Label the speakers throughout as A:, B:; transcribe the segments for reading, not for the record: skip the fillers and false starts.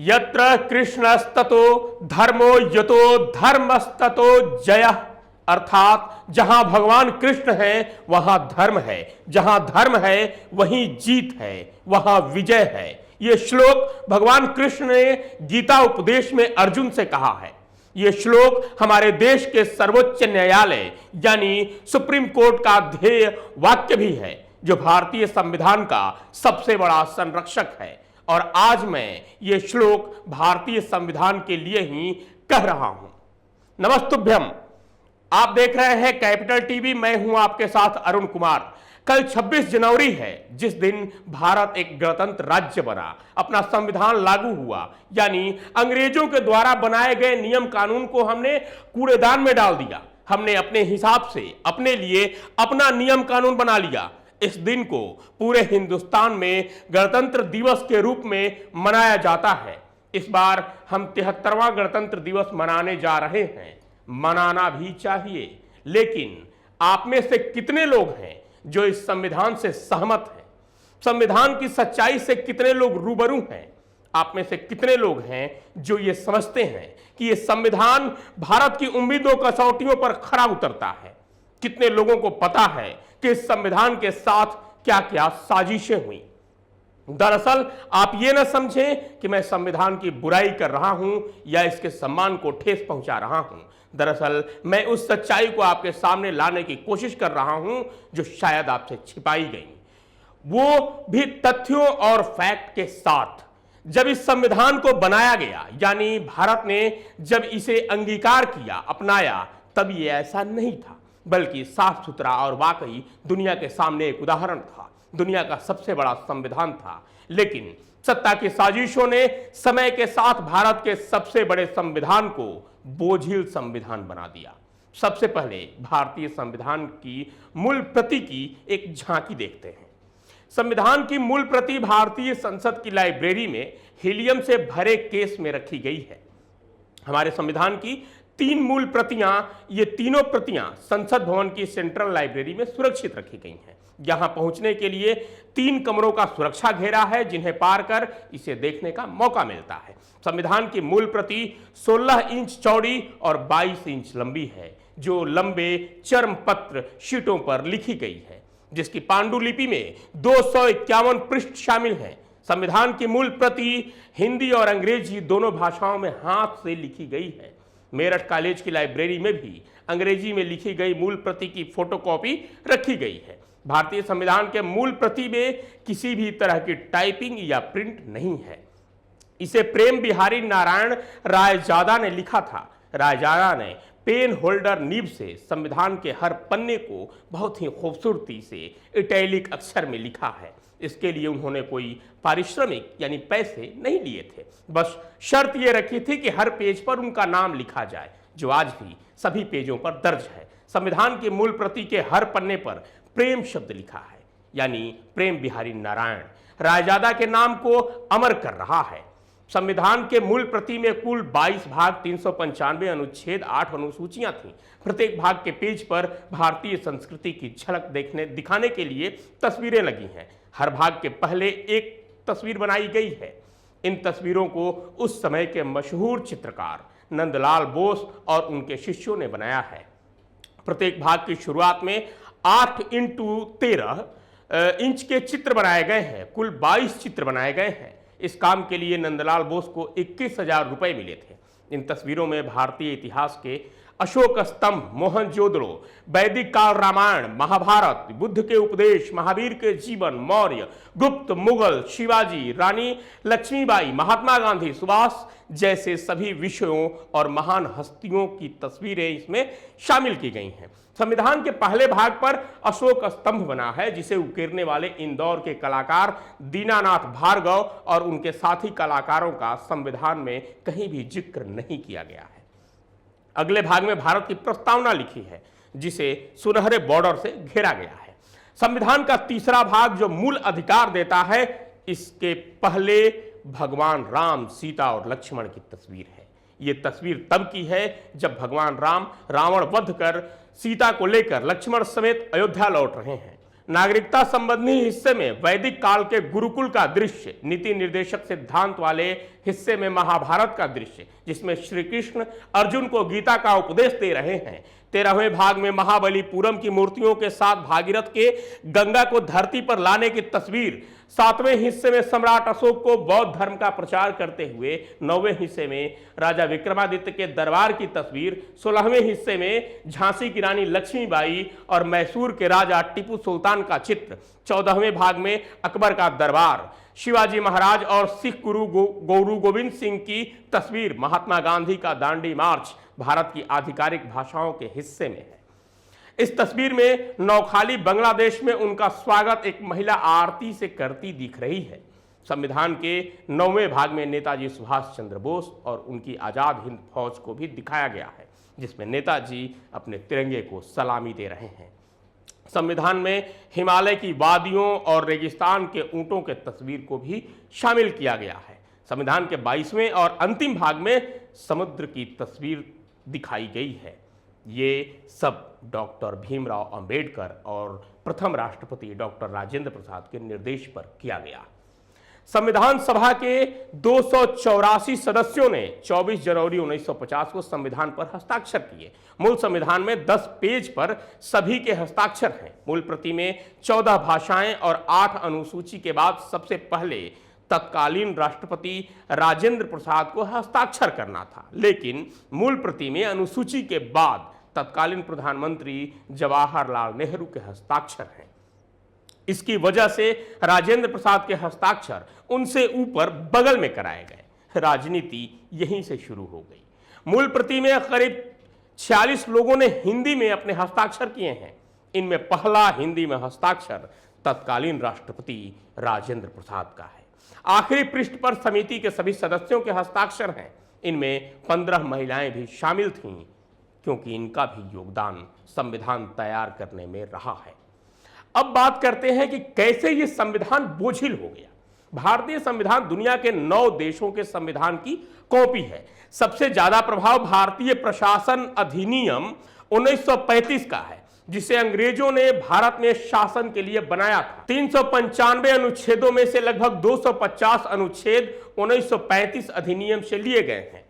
A: यत्र कृष्णस्ततो धर्मो यतो धर्मस्ततो जयः, अर्थात जहां भगवान कृष्ण है वहां धर्म है, जहां धर्म है वहीं जीत है, वहां विजय है। यह श्लोक भगवान कृष्ण ने गीता उपदेश में अर्जुन से कहा है। यह श्लोक हमारे देश के सर्वोच्च न्यायालय यानी सुप्रीम कोर्ट का ध्येय वाक्य भी है, जो भारतीय संविधान का सबसे बड़ा संरक्षक है। और आज मैं ये श्लोक भारतीय संविधान के लिए ही कह रहा हूं। नमस्तुभ्यम, आप देख रहे हैं कैपिटल टीवी, मैं हूं आपके साथ अरुण कुमार। कल 26 जनवरी है, जिस दिन भारत एक गणतंत्र राज्य बना, अपना संविधान लागू हुआ, यानी अंग्रेजों के द्वारा बनाए गए नियम कानून को हमने कूड़ेदान में डाल दिया। हमने अपने हिसाब से अपने लिए अपना नियम कानून बना लिया। इस दिन को पूरे हिंदुस्तान में गणतंत्र दिवस के रूप में मनाया जाता है। इस बार हम 73वां गणतंत्र दिवस मनाने जा रहे हैं। मनाना भी चाहिए, लेकिन आप में से कितने लोग हैं जो इस संविधान से सहमत हैं? संविधान की सच्चाई से कितने लोग रूबरू हैं? आप में से कितने लोग हैं जो ये समझते हैं कि ये संविधान भारत की उम्मीदों कसौटियों पर खरा उतरता है? कितने लोगों को पता है कि इस संविधान के साथ क्या क्या साजिशें हुई? दरअसल आप ये न समझें कि मैं संविधान की बुराई कर रहा हूं या इसके सम्मान को ठेस पहुंचा रहा हूं। दरअसल मैं उस सच्चाई को आपके सामने लाने की कोशिश कर रहा हूं जो शायद आपसे छिपाई गई, वो भी तथ्यों और फैक्ट के साथ। जब इस संविधान को बनाया गया, यानी भारत ने जब इसे अंगीकार किया, अपनाया, तब ये ऐसा नहीं था, बल्कि साफ सुथरा और वाकई दुनिया के सामने एक उदाहरण था, दुनिया का सबसे बड़ा संविधान था। लेकिन सत्ता की साजिशों ने समय के साथ भारत के सबसे बड़े संविधान को बोझिल संविधान बना दिया। सबसे पहले भारतीय संविधान की मूल प्रति की एक झांकी देखते हैं। संविधान की मूल प्रति भारतीय संसद की लाइब्रेरी में हीलियम से भरे केस में रखी गई है। हमारे संविधान की 3 मूल प्रतियां, ये तीनों प्रतियां संसद भवन की सेंट्रल लाइब्रेरी में सुरक्षित रखी गई हैं। यहां पहुंचने के लिए 3 कमरों का सुरक्षा घेरा है, जिन्हें पार कर इसे देखने का मौका मिलता है। संविधान की मूल प्रति 16 इंच चौड़ी और 22 इंच लंबी है, जो लंबे चर्मपत्र शीटों पर लिखी गई है, जिसकी पांडुलिपि में 251 पृष्ठ शामिल हैं। संविधान की मूल प्रति हिंदी और अंग्रेजी दोनों भाषाओं में हाथ से लिखी गई है। मेरठ कॉलेज की लाइब्रेरी में भी अंग्रेजी में लिखी गई मूल प्रति की फोटोकॉपी रखी गई है। भारतीय संविधान के मूल प्रति में किसी भी तरह की टाइपिंग या प्रिंट नहीं है। इसे प्रेम बिहारी नारायण रायजादा ने लिखा था। रायजादा ने पेन होल्डर नीब से संविधान के हर पन्ने को बहुत ही खूबसूरती से इटैलिक अक्षर में लिखा है। इसके लिए उन्होंने कोई पारिश्रमिक यानी पैसे नहीं लिए थे, बस शर्त यह रखी थी कि हर पेज पर उनका नाम लिखा जाए, जो आज भी सभी पेजों पर दर्ज है। संविधान की मूल प्रति के हर पन्ने पर प्रेम शब्द लिखा है, यानी प्रेम बिहारी नारायण रायजादा के नाम को अमर कर रहा है। संविधान के मूल प्रति में कुल 22 भाग, 395 अनुच्छेद, 8 अनुसूचियां थीं। प्रत्येक भाग के पेज पर भारतीय संस्कृति की झलक दिखाने के लिए तस्वीरें लगी हैं। हर भाग के पहले एक तस्वीर बनाई गई है। इन तस्वीरों को उस समय के मशहूर चित्रकार नंदलाल बोस और उनके शिष्यों ने बनाया है। प्रत्येक भाग की शुरुआत में 8 इंटू 13 इंच के चित्र बनाए गए हैं। कुल 22 चित्र बनाए गए हैं। इस काम के लिए नंदलाल बोस को 21,000 रुपए मिले थे। इन तस्वीरों में भारतीय इतिहास के अशोक स्तंभ, मोहनजोदड़ो, वैदिक काल रामायण, महाभारत, बुद्ध के उपदेश, महावीर के जीवन, मौर्य, गुप्त, मुगल, शिवाजी, रानी लक्ष्मीबाई, महात्मा गांधी, सुभाष जैसे सभी विषयों और महान हस्तियों की तस्वीरें इसमें शामिल की गई हैं। संविधान के पहले भाग पर अशोक स्तंभ बना है, जिसे उकेरने वाले इंदौर के कलाकार दीनानाथ भार्गव और उनके साथी कलाकारों का संविधान में कहीं भी जिक्र नहीं किया गया है। अगले भाग में भारत की प्रस्तावना लिखी है, जिसे सुनहरे बॉर्डर से घेरा गया है। संविधान का तीसरा भाग जो मूल अधिकार देता है, इसके पहले भगवान राम, सीता और लक्ष्मण की तस्वीर है। यह तस्वीर तब की है जब भगवान राम रावण वध कर सीता को लेकर लक्ष्मण समेत अयोध्या लौट रहे हैं। नागरिकता संबंधी हिस्से में वैदिक काल के गुरुकुल का दृश्य, नीति निर्देशक सिद्धांत वाले हिस्से में महाभारत का दृश्य जिसमें श्री कृष्ण अर्जुन को गीता का उपदेश दे रहे हैं। 13वें भाग में महाबलीपुरम की मूर्तियों के साथ भागीरथ के गंगा को धरती पर लाने की तस्वीर। 7वें हिस्से में सम्राट अशोक को बौद्ध धर्म का प्रचार करते हुए। 9वें हिस्से में राजा विक्रमादित्य के दरबार की तस्वीर। 16वें हिस्से में झांसी की रानी लक्ष्मीबाई और मैसूर के राजा टीपू सुल्तान का चित्र। 14वें भाग में अकबर का दरबार, शिवाजी महाराज और सिख गुरु गोविंद सिंह की तस्वीर। महात्मा गांधी का दांडी मार्च भारत की आधिकारिक भाषाओं के हिस्से में है। इस तस्वीर में नौखाली बांग्लादेश में उनका स्वागत एक महिला आरती से करती दिख रही है। संविधान के 9वें भाग में नेताजी सुभाष चंद्र बोस और उनकी आजाद हिंद फौज को भी दिखाया गया है, जिसमें नेताजी अपने तिरंगे को सलामी दे रहे हैं। संविधान में हिमालय की वादियों और रेगिस्तान के ऊंटों के तस्वीर को भी शामिल किया गया है। संविधान के 22वें और अंतिम भाग में समुद्र की तस्वीर दिखाई गई है। ये सब डॉक्टर भीमराव अंबेडकर और प्रथम राष्ट्रपति डॉक्टर राजेंद्र प्रसाद के निर्देश पर किया गया। संविधान सभा के 284 सदस्यों ने 24 जनवरी 1950 को संविधान पर हस्ताक्षर किए। मूल संविधान में 10 पेज पर सभी के हस्ताक्षर हैं। मूल प्रति में 14 भाषाएं और 8 अनुसूची के बाद सबसे पहले तत्कालीन राष्ट्रपति राजेंद्र प्रसाद को हस्ताक्षर करना था, लेकिन मूल प्रति में अनुसूची के बाद तत्कालीन प्रधानमंत्री जवाहरलाल नेहरू के हस्ताक्षर हैं। इसकी वजह से राजेंद्र प्रसाद के हस्ताक्षर उनसे ऊपर बगल में कराए गए। राजनीति यहीं से शुरू हो गई। मूल प्रति में करीब 46 लोगों ने हिंदी में अपने हस्ताक्षर किए हैं। इनमें पहला हिंदी में हस्ताक्षर तत्कालीन राष्ट्रपति राजेंद्र प्रसाद का है। आखिरी पृष्ठ पर समिति के सभी सदस्यों के हस्ताक्षर हैं। इनमें 15 महिलाएं भी शामिल थीं, क्योंकि इनका भी योगदान संविधान तैयार करने में रहा है। अब बात करते हैं कि कैसे ये संविधान बोझिल हो गया। भारतीय संविधान दुनिया के 9 देशों के संविधान की कॉपी है। सबसे ज्यादा प्रभाव भारतीय प्रशासन अधिनियम 1935 का है, जिसे अंग्रेजों ने भारत में शासन के लिए बनाया था। 395 अनुच्छेदों में से लगभग 250 अनुच्छेद 1935 अधिनियम से लिए गए हैं।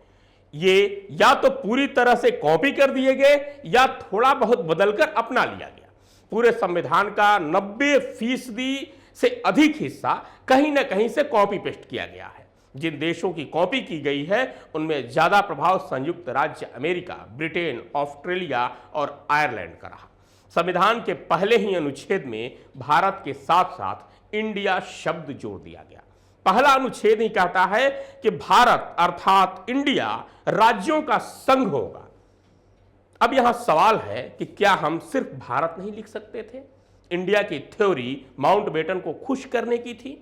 A: ये या तो पूरी तरह से कॉपी कर दिए गए या थोड़ा बहुत बदलकर अपना लिया गया। पूरे संविधान का 90% से अधिक हिस्सा कहीं ना कहीं से कॉपी पेस्ट किया गया है। जिन देशों की कॉपी की गई है उनमें ज्यादा प्रभाव संयुक्त राज्य अमेरिका, ब्रिटेन, ऑस्ट्रेलिया और आयरलैंड का रहा। संविधान के पहले ही अनुच्छेद में भारत के साथ साथ इंडिया शब्द जोड़ दिया गया। पहला अनुच्छेद ही कहता है कि भारत अर्थात इंडिया राज्यों का संघ होगा। अब यहां सवाल है कि क्या हम सिर्फ भारत नहीं लिख सकते थे? इंडिया की थ्योरी माउंटबेटन को खुश करने की थी।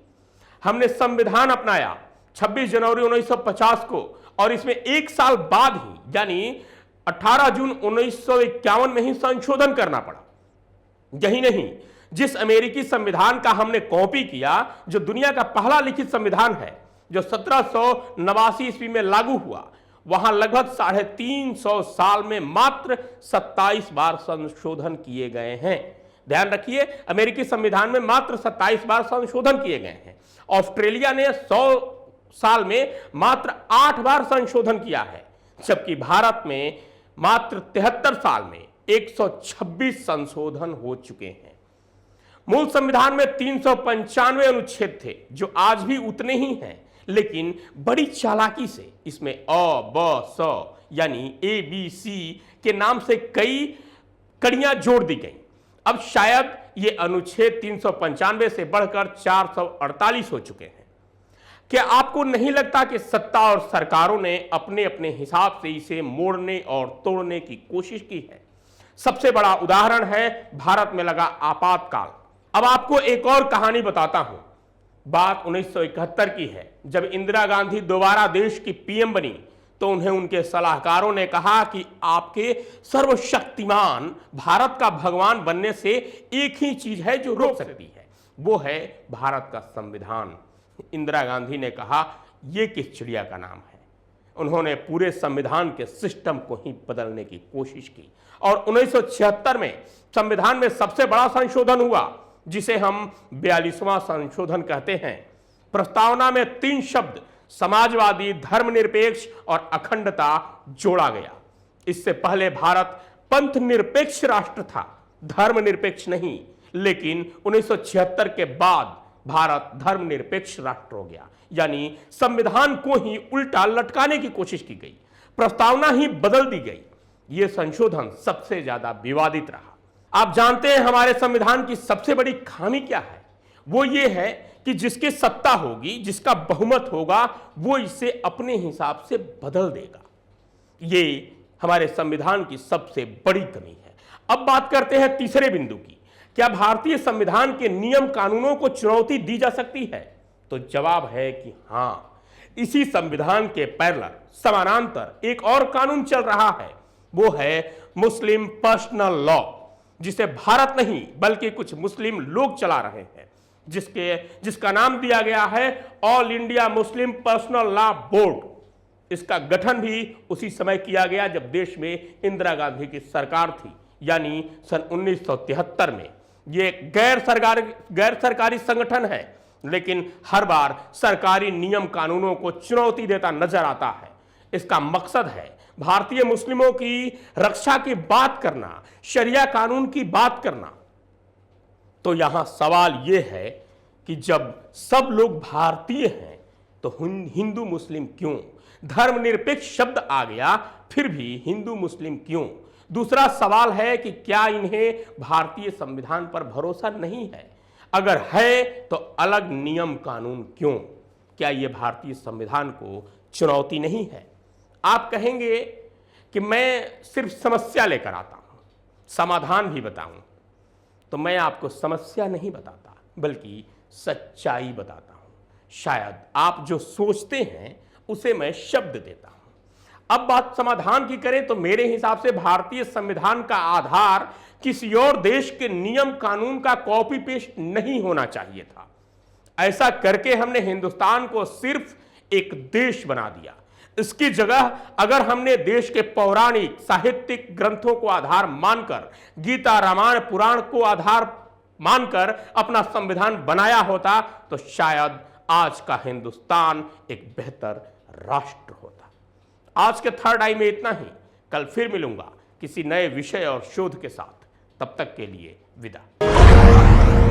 A: हमने संविधान अपनाया 26 जनवरी 1950 को, और इसमें एक साल बाद ही यानी 18 जून 1951 में ही संशोधन करना पड़ा। यही नहीं, जिस अमेरिकी संविधान का हमने कॉपी किया, जो दुनिया का पहला लिखित संविधान है, जो 1789 ईस्वी में लागू हुआ, वहां लगभग 350 साल में मात्र 27 बार संशोधन किए गए हैं। ध्यान रखिए, अमेरिकी संविधान में मात्र 27 बार संशोधन किए गए हैं। ऑस्ट्रेलिया ने 100 साल में मात्र 8 बार संशोधन किया है, जबकि भारत में मात्र 73 साल में 126 संशोधन हो चुके हैं। मूल संविधान में 395 अनुच्छेद थे, जो आज भी उतने ही हैं, लेकिन बड़ी चालाकी से इसमें अ, ब, स यानी ABC के नाम से कई कड़ियां जोड़ दी गई। अब शायद ये अनुच्छेद 395 से बढ़कर 448 हो चुके हैं। क्या आपको नहीं लगता कि सत्ता और सरकारों ने अपने अपने हिसाब से इसे मोड़ने और तोड़ने की कोशिश की है? सबसे बड़ा उदाहरण है भारत में लगा आपातकाल। अब आपको एक और कहानी बताता हूं। बात 1971 की है, जब इंदिरा गांधी दोबारा देश की पीएम बनी तो उन्हें उनके सलाहकारों ने कहा कि आपके सर्वशक्तिमान भारत का भगवान बनने से एक ही चीज है जो रोक सकती है, वो है भारत का संविधान। इंदिरा गांधी ने कहा, यह किस चिड़िया का नाम है। उन्होंने पूरे संविधान के सिस्टम को ही बदलने की कोशिश की और 1976 में संविधान में सबसे बड़ा संशोधन हुआ। जिसे हम 42वां संशोधन कहते हैं। प्रस्तावना में 3 शब्द समाजवादी, धर्मनिरपेक्ष और अखंडता जोड़ा गया। इससे पहले भारत पंथ निरपेक्ष राष्ट्र था, धर्मनिरपेक्ष नहीं, लेकिन 1976 के बाद भारत धर्मनिरपेक्ष राष्ट्र हो गया, यानी संविधान को ही उल्टा लटकाने की कोशिश की गई, प्रस्तावना ही बदल दी गई। यह संशोधन सबसे ज्यादा विवादित रहा। आप जानते हैं हमारे संविधान की सबसे बड़ी खामी क्या है? वो ये है कि जिसकी सत्ता होगी, जिसका बहुमत होगा, वो इसे अपने हिसाब से बदल देगा। ये हमारे संविधान की सबसे बड़ी कमी है। अब बात करते हैं तीसरे बिंदु की। क्या भारतीय संविधान के नियम कानूनों को चुनौती दी जा सकती है? तो जवाब है कि हां। इसी संविधान के पैरेलल समानांतर एक और कानून चल रहा है, वो है मुस्लिम पर्सनल लॉ, जिसे भारत नहीं बल्कि कुछ मुस्लिम लोग चला रहे हैं, जिसका नाम दिया गया है all India Muslim personal law board. इसका गठन भी उसी समय किया गया जब देश में इंदिरा गांधी की सरकार थी, यानी सन 1973 में। ये एक गैर सरकारी संगठन है, लेकिन हर बार सरकारी नियम कानूनों को चुनौती देता नजर आता है। इसका मकसद है भारतीय मुस्लिमों की रक्षा की बात करना, शरिया कानून की बात करना। तो यहां सवाल यह है कि जब सब लोग भारतीय हैं तो हिंदू मुस्लिम क्यों? धर्मनिरपेक्ष शब्द आ गया, फिर भी हिंदू मुस्लिम क्यों? दूसरा सवाल है कि क्या इन्हें भारतीय संविधान पर भरोसा नहीं है? अगर है तो अलग नियम कानून क्यों? क्या यह भारतीय संविधान को चुनौती नहीं है? आप कहेंगे कि मैं सिर्फ समस्या लेकर आता हूं, समाधान भी बताऊं। तो मैं आपको समस्या नहीं बताता, बल्कि सच्चाई बताता हूं। शायद आप जो सोचते हैं उसे मैं शब्द देता हूं। अब बात समाधान की करें तो मेरे हिसाब से भारतीय संविधान का आधार किसी और देश के नियम कानून का कॉपी पेस्ट नहीं होना चाहिए था। ऐसा करके हमने हिंदुस्तान को सिर्फ एक देश बना दिया। इसकी जगह अगर हमने देश के पौराणिक साहित्यिक ग्रंथों को आधार मानकर, गीता रामायण पुराण को आधार मानकर अपना संविधान बनाया होता तो शायद आज का हिंदुस्तान एक बेहतर राष्ट्र होता। आज के थर्ड आई में इतना ही। कल फिर मिलूंगा किसी नए विषय और शोध के साथ। तब तक के लिए विदा।